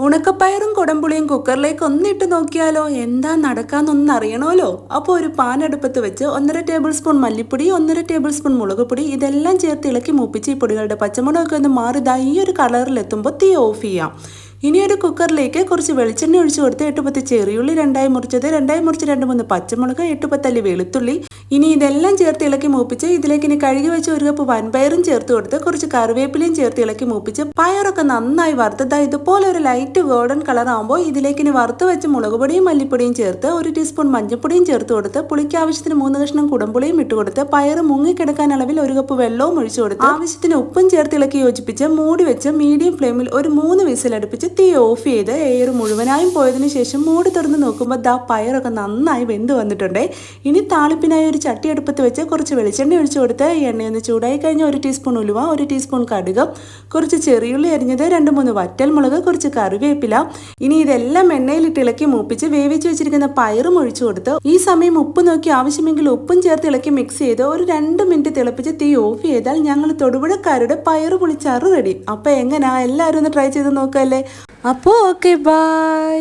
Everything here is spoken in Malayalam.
ഉണക്കപ്പയറും കുടംപുളിയും കുക്കറിലേക്ക് ഒന്നിട്ട് നോക്കിയാലോ എന്താ നടക്കാന്നൊന്നും അറിയണമല്ലോ. അപ്പോൾ ഒരു പാൻ അടുപ്പത്ത് വെച്ച് 1.5 ടേബിൾ സ്പൂൺ മല്ലിപ്പൊടി, 1.5 ടേബിൾ സ്പൂൺ മുളക് പൊടി ഇതെല്ലാം ചേർത്ത് ഇളക്കി മൂപ്പിച്ച് ഈ പൊടികളുടെ പച്ചമുളകൊക്കെ ഒന്ന് മാറിതാ ഈ ഒരു കളറിലെത്തുമ്പോൾ തീ ഓഫ് ചെയ്യാം. ഇനി ഒരു കുക്കറിലേക്ക് കുറച്ച് വെളിച്ചെണ്ണ ഒഴിച്ചു കൊടുത്ത് 8-10 ചെറിയുള്ളി രണ്ടായി മുറിച്ചത്, 2-3 പച്ചമുളക്, 8-10 അല്ലി വെളുത്തുള്ളി. ഇനി ഇതെല്ലാം ചേർത്ത് ഇളക്കി മൂപ്പിച്ച് ഇതിലേക്ക് ഇനി കഴുകി വെച്ച് 1 കപ്പ് വൻപയറും ചേർത്ത് കൊടുത്ത് കുറച്ച് കറിവേപ്പിലയും ചേർത്ത് ഇളക്കി മൂപ്പിച്ച് പയറൊക്കെ നന്നായി വറുത്തത് ഇതുപോലെ ഒരു ലൈറ്റ് ഗോൾഡൻ കളർ ആകുമ്പോൾ ഇതിലേക്ക് ഇനി വറുത്ത് വെച്ച് മുളക് പൊടിയും മല്ലിപ്പൊടിയും ചേർത്ത് 1 ടീസ്പൂൺ മഞ്ഞൾപ്പൊടിയും ചേർത്ത് കൊടുത്ത് പുളിക്ക് ആവശ്യത്തിന് 3 കഷ്ണം കുടംപുളിയും ഇട്ട് കൊടുത്ത് പയർ മുങ്ങിക്കിടക്കാൻ അളവിൽ 1 കപ്പ് വെള്ളവും ഒഴിച്ചു കൊടുത്ത് ആവശ്യത്തിന് ഉപ്പും ചേർത്ത് ഇളക്കി യോജിപ്പിച്ച് മൂടി വെച്ച് മീഡിയം ഫ്ലെയിമിൽ ഒരു 3 വിസിൽ അടുപ്പിച്ച് തീ ഓഫ് ചെയ്ത് എയർ മുഴുവനായും പോയതിനു ശേഷം മൂടി തുറന്ന് നോക്കുമ്പോൾ ദാ പയറൊക്കെ നന്നായി വെന്ത് വന്നിട്ടുണ്ട്. ഇനി താളിപ്പിനായി ഒരു ചട്ടി അടുപ്പത്ത് വെച്ച് കുറച്ച് വെളിച്ചെണ്ണ ഒഴിച്ചു കൊടുത്ത് എണ്ണയൊന്ന് ചൂടായി കഴിഞ്ഞ 1 ടീസ്പൂൺ ഉലുവ, 1 ടീസ്പൂൺ കടുക്, കുറച്ച് ചെറിയുള്ളി അരിഞ്ഞത്, 2-3 വറ്റൽമുളക്, കുറച്ച് കറിവേപ്പില. ഇനി ഇതെല്ലാം എണ്ണയിലിട്ട് ഇളക്കി മൂപ്പിച്ച് വേവിച്ച് വെച്ചിരിക്കുന്ന പയറും ഒഴിച്ചു കൊടുത്ത് ഈ സമയം ഉപ്പ് നോക്കി ആവശ്യമെങ്കിൽ ഉപ്പും ചേർത്ത് ഇളക്കി മിക്സ് ചെയ്ത് ഒരു 2 മിനിറ്റ് തിളപ്പിച്ച് തീ ഓഫ് ചെയ്താൽ ഞങ്ങൾ തൊടുപുഴക്കാരുടെ പയറ് പുളിച്ചാറ് റെഡി. അപ്പോൾ എങ്ങനെയാ എല്ലാവരും ഒന്ന് ട്രൈ ചെയ്ത് നോക്കല്ലേ. അപ്പോൾ ഓക്കെ, ബൈ.